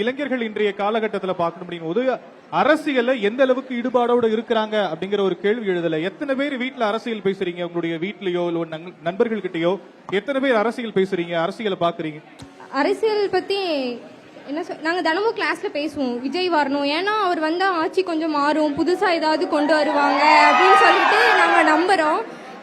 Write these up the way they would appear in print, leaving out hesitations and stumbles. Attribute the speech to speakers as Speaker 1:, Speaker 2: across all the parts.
Speaker 1: இளைஞர்கள் இன்றைய காலகட்டத்தில் பார்க்கணும் அப்படிங்கும்போது அரசியல்ல எந்த அளவுக்கு ஈடுபாடோட இருக்கிறாங்க அப்படிங்கிற ஒரு கேள்வி எழுதல. எத்தனை பேர் வீட்டுல அரசியல் பேசுறீங்க? உங்களுடைய வீட்லயோ இல்ல நண்பர்கள் கிட்டயோ எத்தனை பேர் அரசியல் பேசுறீங்க, அரசியலை பாக்குறீங்க?
Speaker 2: அரசியல் பத்தி என்ன நாங்க தினமும் கிளாஸ்ல பேசுவோம். விஜய் வரணும், ஏன்னா அவர் வந்தா ஆட்சி கொஞ்சம் மாறும், புதுசா ஏதாவது கொண்டு வருவாங்க அப்படின்னு சொல்லிட்டு நாங்க நம்புறோம்.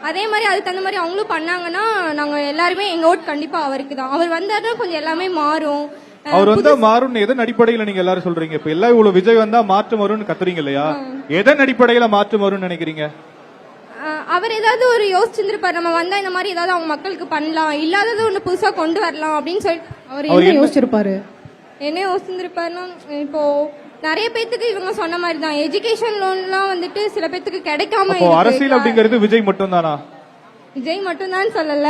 Speaker 2: அதே மாதிரி அதுக்கு தகுந்த மாதிரி அவங்களும் பண்ணாங்கன்னா நாங்க எல்லாருமே எங்க ஓட் கண்டிப்பா அவருக்கு தான். அவர் வந்தாருன்னா கொஞ்சம் எல்லாமே மாறும்.
Speaker 1: அவர் வந்தா மாறும் எதன் அடிப்படையில நீங்க எல்லாரும் சொல்றீங்க? இப்ப எல்லாம் இவ்வளவு விஜய் வந்தா மாற்றம் வரும்னு கத்துறீங்க இல்லையா? எதன் அடிப்படையில மாற்றம் வரும்னு நினைக்கிறீங்க?
Speaker 2: அவர் ஏதாவது ஒரு யோசிச்சிருப்பாரு, நம்ம வந்தா இந்த மாதிரி ஏதாவது அவங்க மக்களுக்கு பண்ணலாம், இல்லாதது ஒண்ணு புதுசா கொண்டு வரலாம் அப்படின்னு சொல்லிட்டு
Speaker 3: அவர் என்ன யோசிச்சிருப்பாரு?
Speaker 2: என்ன யோசிச்சிருப்பாருன்னா, இப்போ நிறைய பேத்துக்கு இவங்க சொன்ன மாதிரி தான் எஜுகேஷன் லோன்லாம் வந்துட்டு சில பேத்துக்கு கிடைக்காம.
Speaker 1: அரசியல் அப்படிங்கிறது விஜய் மட்டும் தானா?
Speaker 2: விஜய் மட்டும் தான் சொல்லல,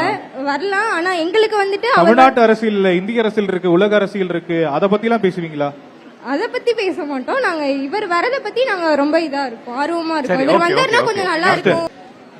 Speaker 2: வரலாம். ஆனா எங்களுக்கு வந்துட்டு
Speaker 1: தமிழ்நாட்டு அரசியல் இல்ல, இந்திய அரசியல் இருக்கு, உலக அரசியல் இருக்கு, அத பத்தி எல்லாம் பேசுவீங்களா?
Speaker 2: அத பத்தி பேச மாட்டோம். நாங்க இவர் வரத பத்தி நாங்க ரொம்ப இதா இருக்கோம், ஆர்வமா இருக்கோம். இவர் வந்தாருன்னா கொஞ்சம் நல்லா இருக்கும்.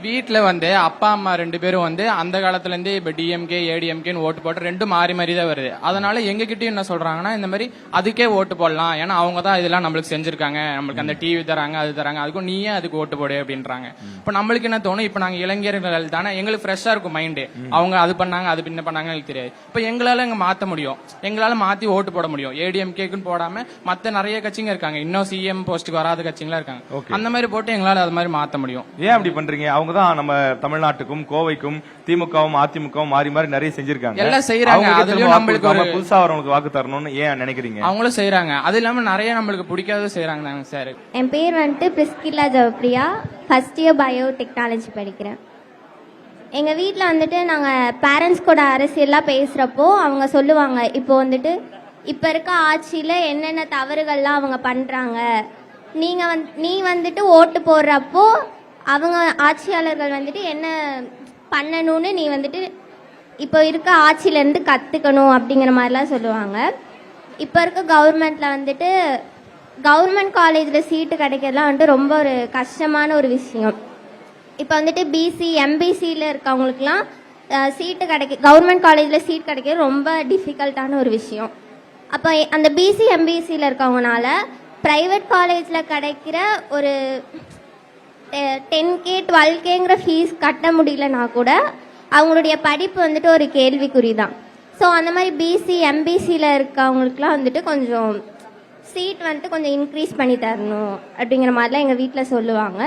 Speaker 4: வீட்டுல வந்து அப்பா அம்மா 2 பேரும் வந்து அந்த காலத்துல இருந்தே இப்ப டிஎம்கே ஏடிஎம்கேன்னு ஓட்டு போட்டு 2 மாறி மாறி தான் வருது. அதனால எங்க கிட்டயும் என்ன சொல்றாங்கன்னா, இந்த மாதிரி அதுக்கே ஓட்டு போடலாம், ஏன்னா அவங்க தான் இதெல்லாம் நம்மளுக்கு செஞ்சிருக்காங்க, நம்மளுக்கு அந்த டிவி தராங்க, அது தராங்க, அதுக்கும் நீயே அதுக்கு ஓட்டு போடு அப்படின்றாங்க. இப்ப நம்மளுக்கு என்ன தோணும், இப்ப நாங்க இளைஞர்கள் தானே, எங்களுக்கு ஃப்ரெஷ்ஷா இருக்கும் மைண்டு. அவங்க அது பண்ணாங்க, அது பின்ன பண்ணாங்க எனக்கு தெரியாது. இப்ப எங்களால இங்க மாத்த முடியும், எங்களால மாத்தி ஓட்டு போட முடியும். ஏடிஎம்கேக்குன்னு போடாம மத்த நிறைய கட்சிங்க இருக்காங்க, இன்னும் சிஎம் போஸ்ட்டுக்கு வராத கட்சிங்களா இருக்காங்க. அந்த மாதிரி போட்டு எங்களால அது மாதிரி மாத்த முடியும்.
Speaker 5: ஏன் அப்படி பண்றீங்க? அவங்க தான் நம்ம தமிழ்நாட்டுக்கும் கோவைக்கும் திமுகவும் அதிமுகவும் மாறி மாறி நிறைய செஞ்சிருக்காங்க,
Speaker 4: எல்லாம் செய்யறாங்க. அதுலயும் நம்மளுக்கு ஒரு
Speaker 5: புதுசா வரவங்களுக்கு வாக்கு தரணும்னு ஏன் நினைக்கிறீங்க?
Speaker 4: அவங்களும் செய்யறாங்க, அது இல்லாம நிறைய நம்மளுக்கு பிடிக்காத செய்யறாங்க சார்.
Speaker 6: என் பேர் வந்துட்டு பிரிஸ்கில்லா ஜவப்ரியா, ஃபர்ஸ்ட் இயர் பயோடெக்னாலஜி படிக்கிறேன். எங்க வீட்டில் வந்துட்டு நாங்க பேரண்ட்ஸ் கூட அரசியல்லாம் பேசுறப்போ அவங்க சொல்லுவாங்க, இப்போ வந்துட்டு இப்ப இருக்க ஆட்சியில என்னென்ன தவறுகள்லாம் அவங்க பண்றாங்க, நீ வந்துட்டு ஓட்டு போடுறப்போ அவங்க ஆட்சியாளர்கள் வந்துட்டு என்ன பண்ணணும்னு நீ வந்துட்டு இப்போ இருக்க ஆட்சியிலேருந்து கற்றுக்கணும் அப்படிங்கிற மாதிரிலாம் சொல்லுவாங்க. இப்போ இருக்க கவர்மெண்ட்டில் வந்துட்டு கவர்மெண்ட் காலேஜில் சீட்டு கிடைக்கிறதுலாம் வந்துட்டு ரொம்ப ஒரு கஷ்டமான ஒரு விஷயம். இப்போ வந்துட்டு பிசி எம்பிசியில் இருக்கவங்களுக்குலாம் சீட்டு கவர்மெண்ட் காலேஜில் சீட் கிடைக்கிறது ரொம்ப டிஃபிகல்ட்டான ஒரு விஷயம். அப்போ அந்த பிசி எம்பிசியில் இருக்கவங்கனால ப்ரைவேட் காலேஜில் கிடைக்கிற ஒரு 10K 12Kங்கிற ஃபீஸ் கட்ட முடியலனா கூட அவங்களுடைய படிப்பு வந்துட்டு ஒரு கேள்விக்குறி தான். ஸோ அந்த மாதிரி பிசி எம்பிசியில் இருக்கவங்களுக்குலாம் வந்துட்டு கொஞ்சம் சீட் வந்துட்டு கொஞ்சம் இன்க்ரீஸ் பண்ணி தரணும் அப்படிங்கிற மாதிரிலாம் எங்கள் வீட்டில் சொல்லுவாங்க.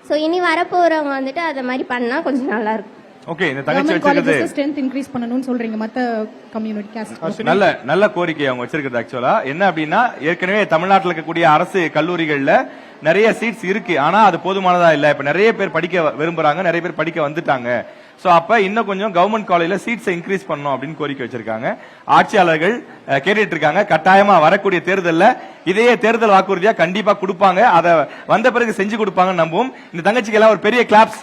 Speaker 6: ஸோ இனி வரப்போகிறவங்க வந்துட்டு அதை மாதிரி பண்ணால் கொஞ்சம் நல்லாயிருக்கும்.
Speaker 5: ஓகே, இந்த தங்கச்சி வச்சிருக்கிறது
Speaker 3: ஸ்ட்ரென்த் இன்க்ரீஸ் பண்ணனும்னு சொல்றீங்க. மத்த கம்யூனிட்டி காஸ்ட்
Speaker 5: நல்ல கோரிக்கை அவங்க வச்சிருக்கிறது. ஆக்சுவலா என்ன அப்படின்னா, ஏற்கனவே தமிழ்நாட்டில் இருக்கக்கூடிய அரசு கல்லூரிகள்ல நிறைய சீட்ஸ் இருக்கு, ஆனா அது போதுமானதா இல்ல. இப்ப நிறைய பேர் படிக்க விரும்புறாங்க, நிறைய பேர் படிக்க வந்துட்டாங்க. சோ அப்ப இன்னும் கொஞ்சம் கவர்மெண்ட் காலேஜ்ல சீட்ஸ் இன்க்ரீஸ் பண்ணணும் அப்படின்னு கோரிக்கை வச்சிருக்காங்க. ஆட்சியாளர்கள் கேட்டுட்டு இருக்காங்க. கட்டாயமா வரக்கூடிய தேர்தல்ல இதையே தேர்தல் வாக்குறுதியா கண்டிப்பா கொடுப்பாங்க. அதை வந்த பிறகு செஞ்சு கொடுப்பாங்கன்னு நம்புவோம். இந்த தங்கச்சிக்கு எல்லாம் ஒரு பெரிய கிளாப்ஸ்.